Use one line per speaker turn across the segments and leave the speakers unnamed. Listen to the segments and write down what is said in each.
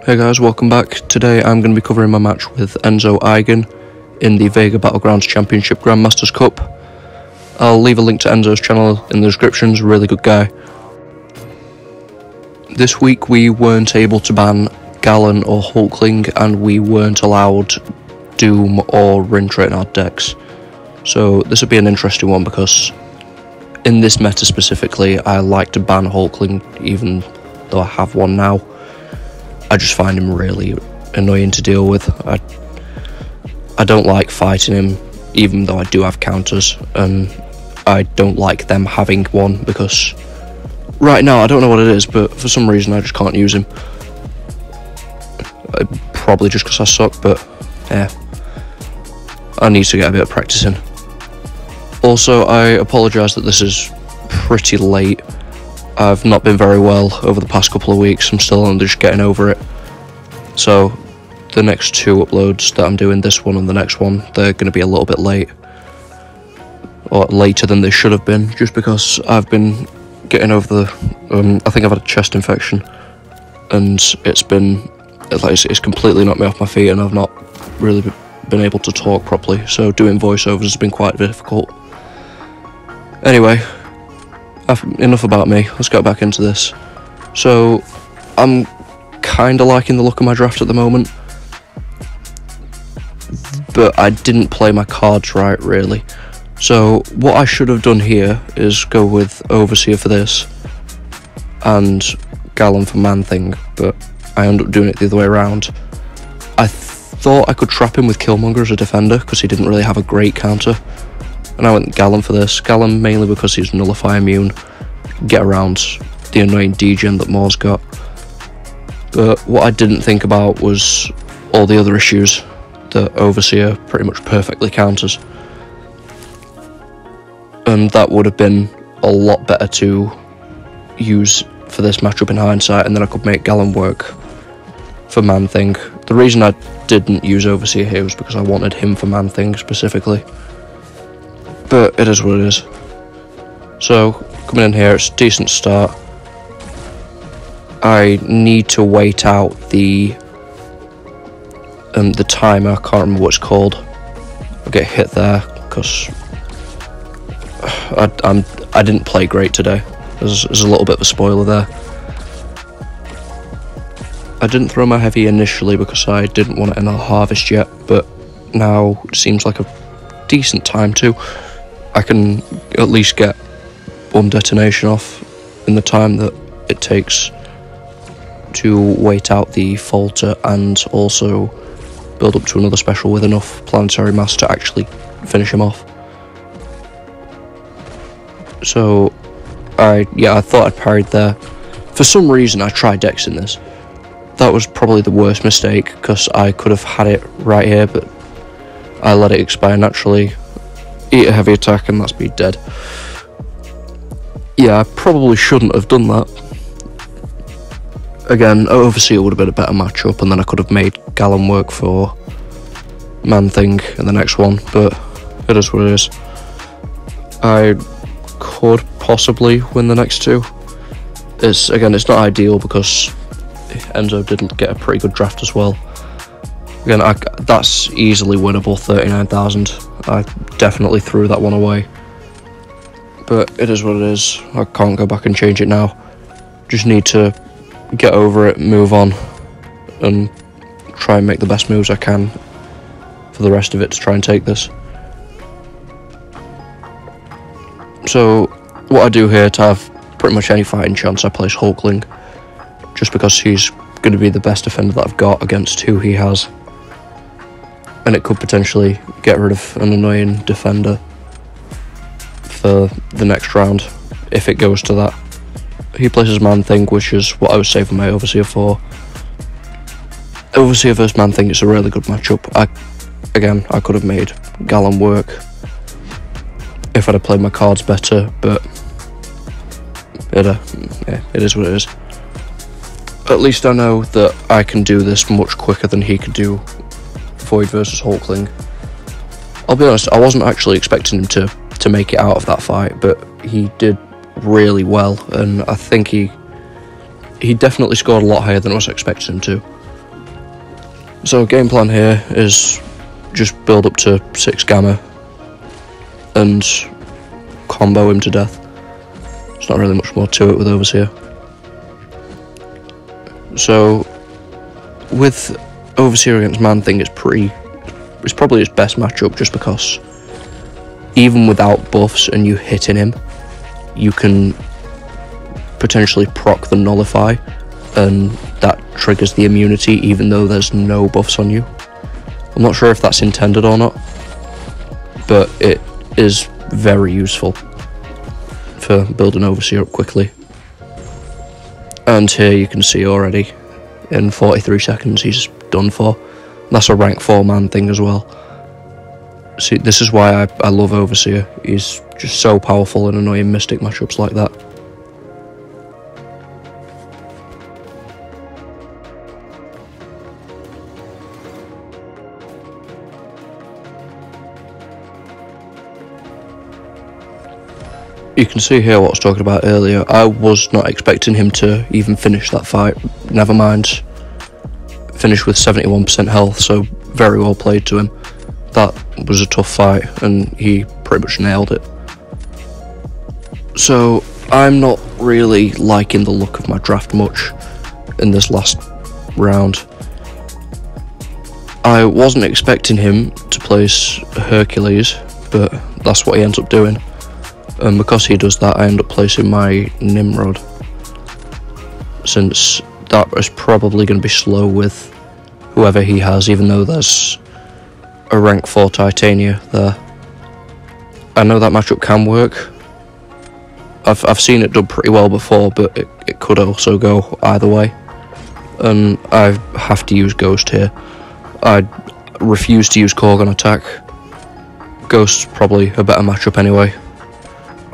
Hey guys, welcome back. Today I'm going to be covering my match with Enzo Eigen in the Vega Battlegrounds Championship Grandmasters Cup. I'll leave a link to Enzo's channel in the description, he's a really good guy. This week we weren't able to ban Gallon or Hulkling, and we weren't allowed Doom or Rintra in our decks. So this would be an interesting one because in this meta specifically I like to ban Hulkling even though I have one now. I just find him really annoying to deal with. I don't like fighting him even though I do have counters, and I don't like them having one because right now I don't know what it is, but for some reason I just can't use him. Probably just because I suck, but yeah, I need to get a bit of practice in. Also, I apologise that this is pretty late. I've not been very well over the past couple of weeks. I'm still just getting over it. So the next two uploads that I'm doing, this one and the next one, they're going to be a little bit late. Or later than they should have been, just because I've been getting over the... I think I've had a chest infection. And it's been... It's completely knocked me off my feet, and I've not really been able to talk properly. So doing voiceovers has been quite difficult. Anyway, enough about me, let's get back into this. So, I'm kind of liking the look of my draft at the moment, but I didn't play my cards right, really. So, what I should have done here is go with Overseer for this, and Gallon for Man-Thing, but I ended up doing it the other way around. I thought I could trap him with Killmonger as a defender, because he didn't really have a great counter. And I went Gallon for this. Gallon mainly because he's Nullify immune, get around the annoying degen that Moore's got. But what I didn't think about was all the other issues that Overseer pretty much perfectly counters. And that would have been a lot better to use for this matchup in hindsight, and then I could make Gallon work for Man-Thing. The reason I didn't use Overseer here was because I wanted him for Man-Thing specifically. But it is what it is. So, coming in here, it's a decent start. I need to wait out the timer, I can't remember what it's called. I'll get hit there, because I didn't play great today. There's a little bit of a spoiler there. I didn't throw my heavy initially because I didn't want it in a harvest yet, but now it seems like a decent time to. I can at least get one detonation off in the time that it takes to wait out the falter and also build up to another special with enough planetary mass to actually finish him off. So I thought I'd parried there. For some reason I tried dexing this. That was probably the worst mistake, because I could have had it right here, but I let it expire naturally. Eat a heavy attack, and that's me dead. Yeah, I probably shouldn't have done that. Again, Overseer would have been a better matchup, and then I could have made Gallon work for Man-Thing in the next one, but it is what it is. I could possibly win the next two. It's not ideal because Enzo did get a pretty good draft as well. Again, that's easily winnable, 39,000. I definitely threw that one away. But it is what it is. I can't go back and change it now. Just need to get over it, move on, and try and make the best moves I can for the rest of it to try and take this. So, what I do here to have pretty much any fighting chance, I place Hulkling, just because he's going to be the best defender that I've got against who he has. And it could potentially get rid of an annoying defender for the next round, if it goes to that. He places Man-Thing, which is what I was saving my Overseer for. Overseer versus Man-Thing is a really good matchup. I could have made Gallon work if I'd have played my cards better, but it is what it is. At least I know that I can do this much quicker than he could do Void versus Hulkling. I'll be honest, I wasn't actually expecting him to make it out of that fight, but he did really well, and I think he definitely scored a lot higher than I was expecting him to. So game plan here is just build up to 6 gamma and combo him to death. There's not really much more to it with Overseer. So with Overseer against Man Thing, it's probably his best matchup, just because even without buffs and you hitting him, you can potentially proc the Nullify, and that triggers the immunity even though there's no buffs on you. I'm not sure if that's intended or not, but it is very useful for building Overseer up quickly. And here you can see already, in 43 seconds he's done for. That's a rank 4 Man Thing as well. See, this is why I love Overseer. He's just so powerful in annoying Mystic matchups like that. You can see here what I was talking about earlier. I was not expecting him to even finish that fight. Never mind finish with 71% health, so very well played to him. That was a tough fight and he pretty much nailed it. So I'm not really liking the look of my draft much in this last round. I wasn't expecting him to place Hercules, but that's what he ends up doing. And because he does that, I end up placing my Nimrod, since that is probably going to be slow with whoever he has, even though there's a rank 4 Titania there. I know that matchup can work. I've seen it done pretty well before, but it could also go either way. And I have to use Ghost here. I refuse to use Korg on attack. Ghost's probably a better matchup anyway.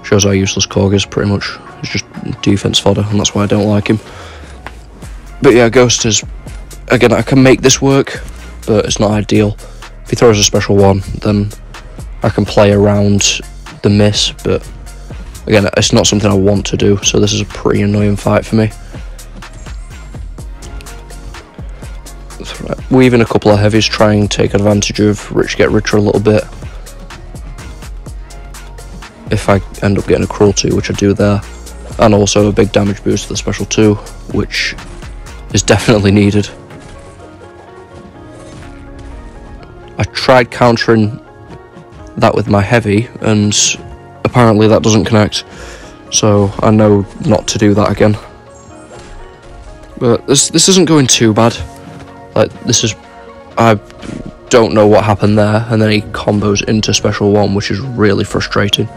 Shows how useless Korg is, pretty much. It's just defense fodder, and that's why I don't like him. But yeah, Ghost is, again, I can make this work, but it's not ideal. If he throws a special one, then I can play around the miss, but again, it's not something I want to do, so this is a pretty annoying fight for me. Weave in a couple of heavies, try and take advantage of Rich Get Richer a little bit. If I end up getting a cruelty, which I do there, and also a big damage boost to the special 2, which is definitely needed. I tried countering that with my heavy, and apparently that doesn't connect, so I know not to do that again. But this isn't going too bad. Like, this is, I don't know what happened there, and then he combos into special 1, which is really frustrating.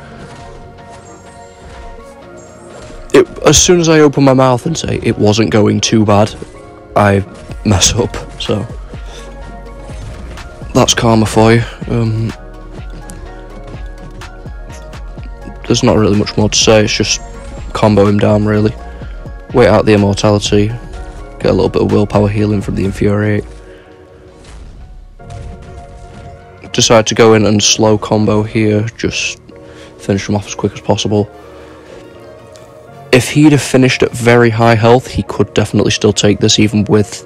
As soon as I open my mouth and say it wasn't going too bad, I mess up, so that's karma for you. There's not really much more to say, it's just combo him down really. Wait out the immortality, get a little bit of willpower healing from the Infuriate. Decide to go in and slow combo here, just finish him off as quick as possible. If he'd have finished at very high health, he could definitely still take this, even with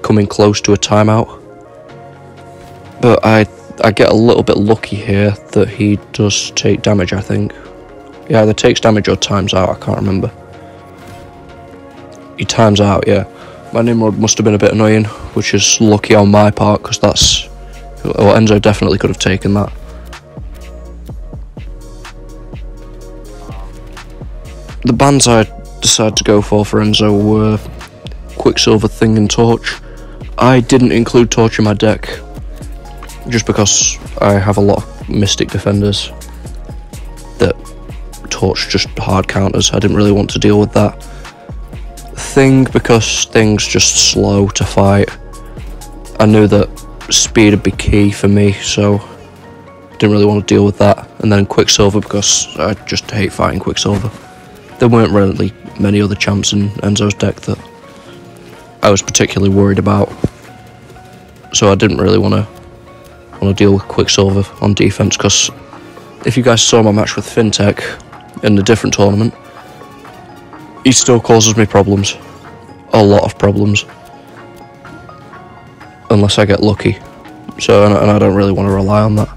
coming close to a timeout. But I get a little bit lucky here that he does take damage, I think. He either takes damage or times out, I can't remember. He times out, yeah. My Nimrod must have been a bit annoying, which is lucky on my part, because that's... Well, Enzo definitely could have taken that. The bands I decided to go for Enzo were Quicksilver, Thing and Torch. I didn't include Torch in my deck, just because I have a lot of Mystic defenders that Torch just hard counters. I didn't really want to deal with that. Thing, because Thing's just slow to fight. I knew that speed would be key for me, so didn't really want to deal with that. And then Quicksilver, because I just hate fighting Quicksilver. There weren't really many other champs in Enzo's deck that I was particularly worried about, so I didn't really want to deal with Quicksilver on defense, because if you guys saw my match with Fintech in a different tournament, he still causes me problems, a lot of problems. unless I get lucky. So, and I don't really want to rely on that.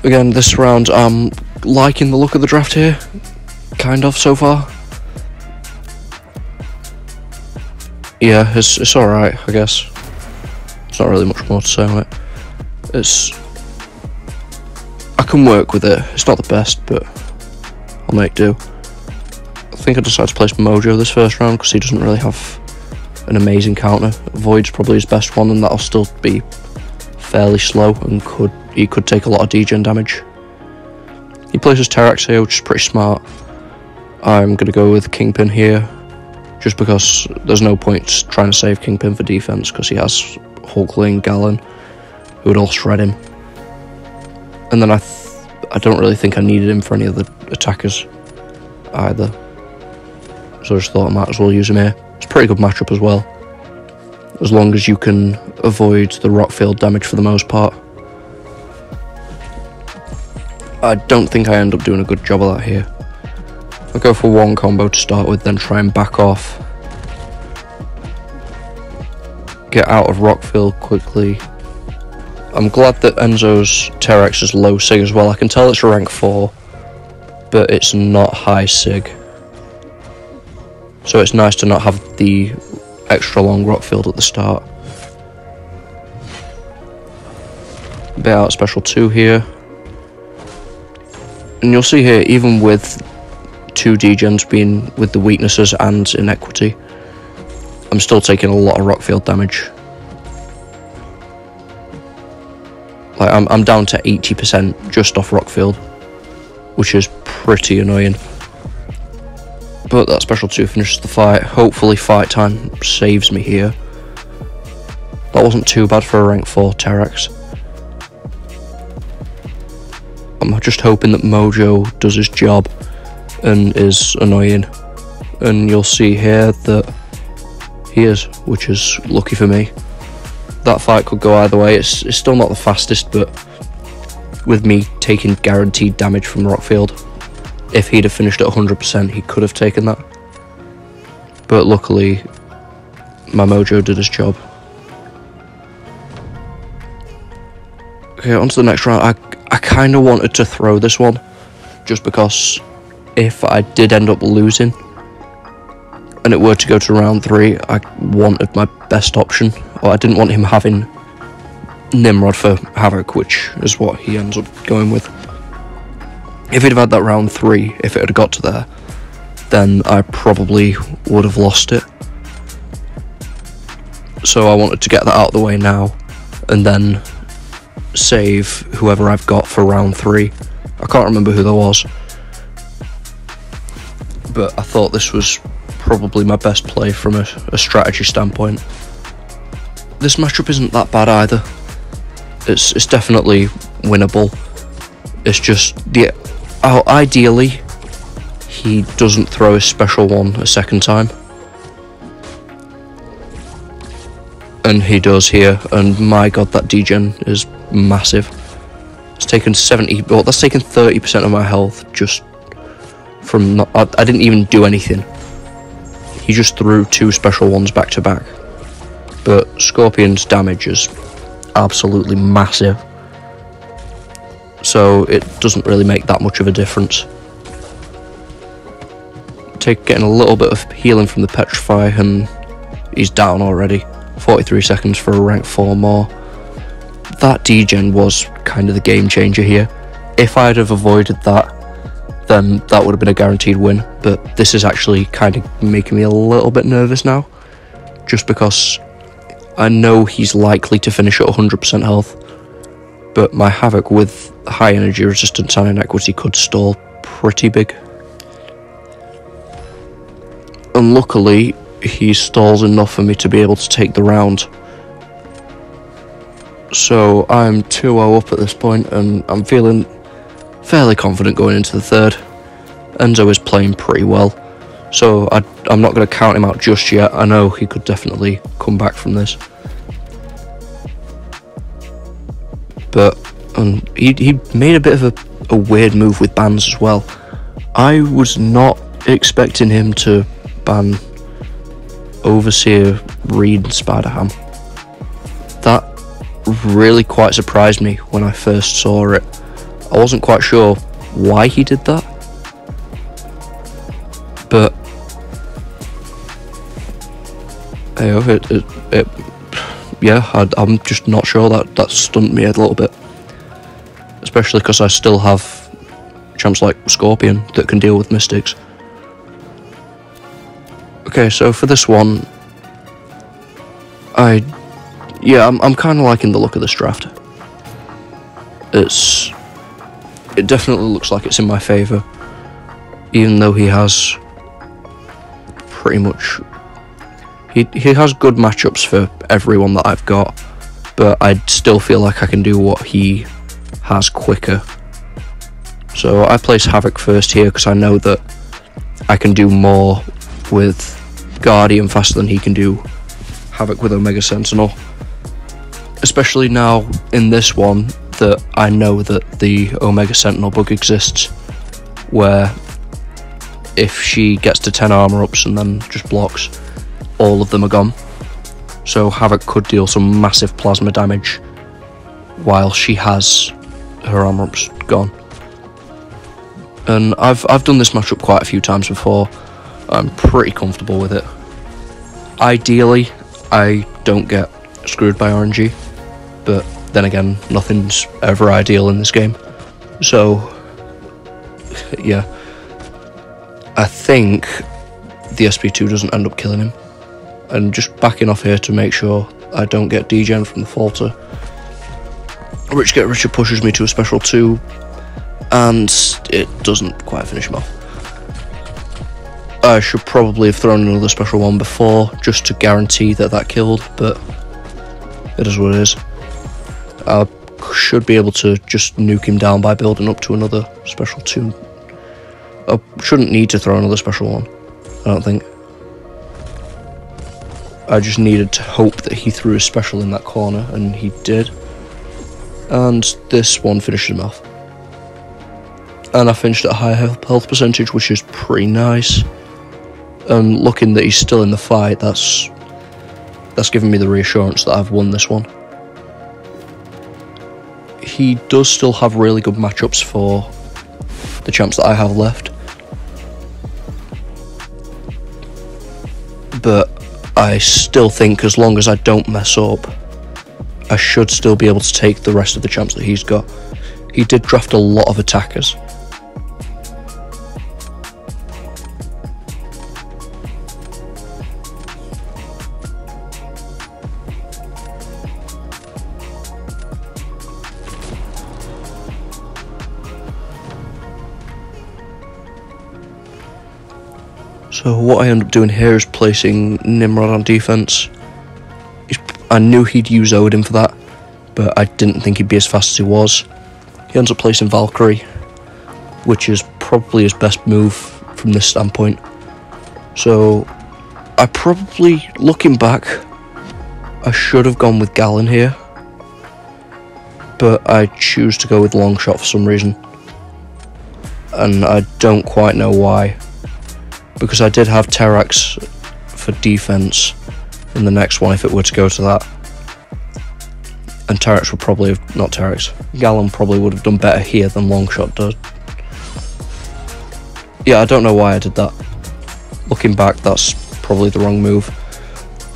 Again, this round I'm liking the look of the draft here, kind of so far. Yeah, it's alright, I guess. There's not really much more to say on it. I can work with it. It's not the best, but I'll make do. I think I decided to place Mojo this first round because he doesn't really have an amazing counter. Void's probably his best one, and that'll still be fairly slow, and he could take a lot of degen damage. He places Terax here, which is pretty smart. I'm going to go with Kingpin here, just because there's no point trying to save Kingpin for defense, because he has Hulkling, Gallon, who would all shred him. And then I don't really think I needed him for any other attackers either, so I just thought I might as well use him here. It's a pretty good matchup as well, as long as you can avoid the rock field damage for the most part. I don't think I end up doing a good job of that here. I'll go for one combo to start with, then try and back off. Get out of rock field quickly. I'm glad that Enzo's Terax is low sig as well. I can tell it's rank 4, but it's not high sig. So it's nice to not have the extra long rock field at the start. Bit out special 2 here. And you'll see here, even with 2 degens being with the weaknesses and inequity, I'm still taking a lot of rock field damage. Like I'm down to 80% just off rock field, which is pretty annoying. But that special 2 finishes the fight. Hopefully fight time saves me here. That wasn't too bad for a rank 4 Terax. I'm just hoping that Mojo does his job and is annoying. And you'll see here that he is, which is lucky for me. That fight could go either way. It's still not the fastest, but with me taking guaranteed damage from Rockfield, if he'd have finished at 100%, he could have taken that. But luckily, my Mojo did his job. Okay, on to the next round. I kind of wanted to throw this one, just because if I did end up losing, and it were to go to round 3, I wanted my best option. Or I didn't want him having Nimrod for Havoc, which is what he ends up going with. If he'd have had that round 3, if it had got to there, then I probably would have lost it. So I wanted to get that out of the way now, and then save whoever I've got for round 3. I can't remember who that was, but I thought this was probably my best play from a strategy standpoint. This matchup isn't that bad either. It's definitely winnable. It's just ideally he doesn't throw his special one a second time, and he does here. And my god, that degen is massive. It's taken 70. Well, that's taken 30% of my health just from I didn't even do anything. He just threw 2 special ones back to back. But Scorpion's damage is absolutely massive, so it doesn't really make that much of a difference. Getting a little bit of healing from the Petrify, and he's down already. 43 seconds for a rank 4 more. That degen was kind of the game changer here. If I'd have avoided that, then that would have been a guaranteed win. But this is actually kind of making me a little bit nervous now, just because I know he's likely to finish at 100% health, but my Havoc with high energy resistance and inequity could stall pretty big. And luckily, he stalls enough for me to be able to take the round. So I'm 2-0 up at this point, and I'm feeling fairly confident going into the third. Enzo is playing pretty well, so I'm not going to count him out just yet. I know he could definitely come back from this. But he made a bit of a weird move with bans as well. I was not expecting him to ban Overseer, Reed and Spider-Ham. really quite surprised me when I first saw it. I wasn't quite sure why he did that, but I'm just not sure. That stunned me a little bit, especially because I still have champs like Scorpion that can deal with Mystics. Okay, so for this one, I'm kind of liking the look of this draft. It definitely looks like it's in my favour, even though he has pretty much he has good matchups for everyone that I've got, but I still feel like I can do what he has quicker. So I place Havoc first here because I know that I can do more with Guardian faster than he can do Havoc with Omega Sentinel. Especially now in this one that I know that the Omega Sentinel bug exists, where if she gets to 10 armor ups and then just blocks, all of them are gone. So Havoc could deal some massive plasma damage while she has her armor ups gone. And I've done this matchup quite a few times before. I'm pretty comfortable with it. Ideally, I don't get screwed by RNG, but then again, nothing's ever ideal in this game. So, yeah. I think the SP2 doesn't end up killing him. And just backing off here to make sure I don't get degen from the Falter. Rich Get Richer pushes me to a special 2, and it doesn't quite finish him off. I should probably have thrown another special 1 before, just to guarantee that killed, but it is what it is. I should be able to just nuke him down by building up to another special 2. I shouldn't need to throw another special 1, I don't think. I just needed to hope that he threw a special in that corner, and he did. And this one finished him off. And I finished at a high health percentage, which is pretty nice. And looking that he's still in the fight, that's given me the reassurance that I've won this one. He does still have really good matchups for the champs that I have left, but I still think as long as I don't mess up, I should still be able to take the rest of the champs that he's got. He did draft a lot of attackers. So what I end up doing here is placing Nimrod on defense. I knew he'd use Odin for that, but I didn't think he'd be as fast as he was. He ends up placing Valkyrie, which is probably his best move from this standpoint. So I probably, looking back, I should have gone with Galen here, but I choose to go with Longshot for some reason, and I don't quite know why. Because I did have Terax for defense in the next one if it were to go to that. And Terax would probably have, not Terax, Galen probably would have done better here than Longshot does. Yeah, I don't know why I did that. Looking back, that's probably the wrong move.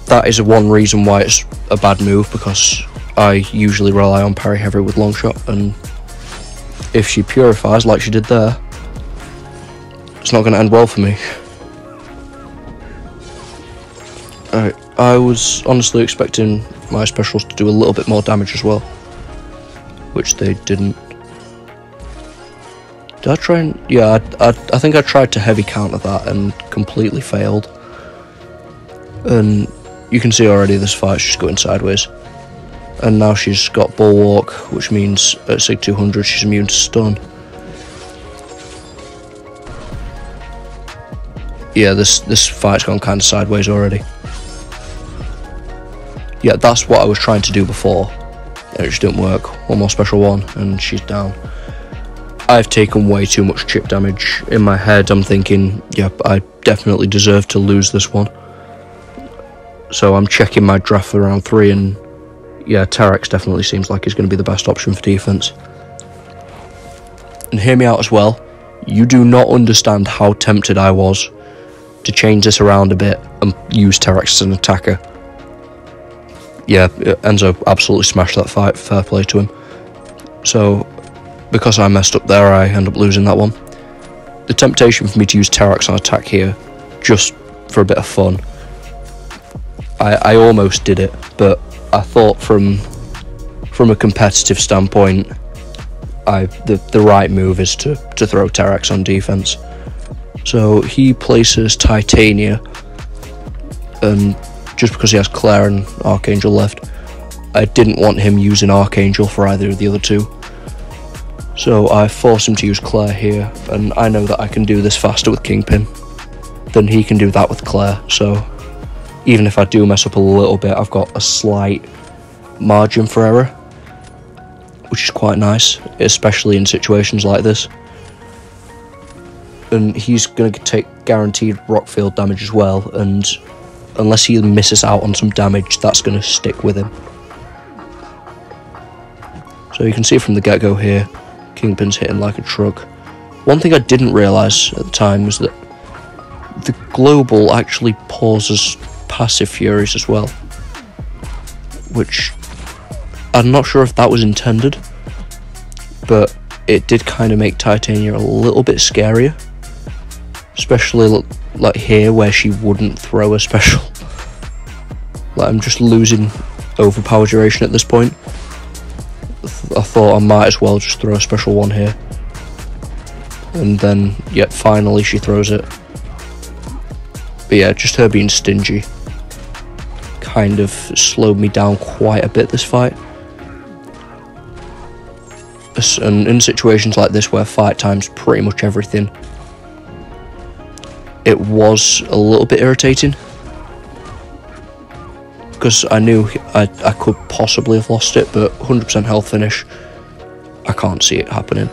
That is one reason why it's a bad move, because I usually rely on parry heavy with Longshot, and if she purifies like she did there, it's not going to end well for me. I was honestly expecting my specials to do a little bit more damage as well, which they didn't. Did I try and... yeah, I think I tried to heavy counter that and completely failed. And you can see already this fight's just going sideways. And now she's got Bulwark, which means at Sig 200 she's immune to stun. Yeah, this fight's gone kind of sideways already. Yeah, that's what I was trying to do before, and it just didn't work. One more special 1, and she's down. I've taken way too much chip damage. In my head, I'm thinking, yep, I definitely deserve to lose this one. So I'm checking my draft for round 3, and yeah, Terex definitely seems like he's going to be the best option for defense. And hear me out as well, you do not understand how tempted I was to change this around a bit and use Terex as an attacker. Yeah, Enzo absolutely smashed that fight, fair play to him. So, because I messed up there, I end up losing that one. The temptation for me to use Terex on attack here, just for a bit of fun, I almost did it, but I thought from a competitive standpoint, the right move is to throw Terex on defense. So he places Titania, and just because he has Claire and Archangel left, I didn't want him using Archangel for either of the other two. So I forced him to use Claire here, and I know that I can do this faster with Kingpin than he can do that with Claire, so even if I do mess up a little bit, I've got a slight margin for error, which is quite nice, especially in situations like this. And he's going to take guaranteed rock field damage as well, and unless he misses out on some damage, that's going to stick with him. So you can see from the get-go here, Kingpin's hitting like a truck. One thing I didn't realise at the time was that the global actually pauses passive furies as well, which I'm not sure if that was intended, but it did kind of make Titania a little bit scarier, especially like here where she wouldn't throw a special. Like, I'm just losing overpower duration at this point. I thought I might as well just throw a special one here, and then yet finally she throws it. But yeah, just her being stingy kind of slowed me down quite a bit this fight. And in situations like this where fight time's pretty much everything, it was a little bit irritating, because I knew I could possibly have lost it, but 100% health finish, I can't see it happening.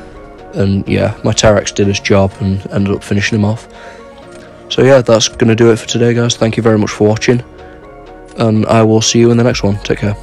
And yeah, my Terex did his job and ended up finishing him off. So yeah, that's going to do it for today, guys. Thank you very much for watching, and I will see you in the next one. Take care.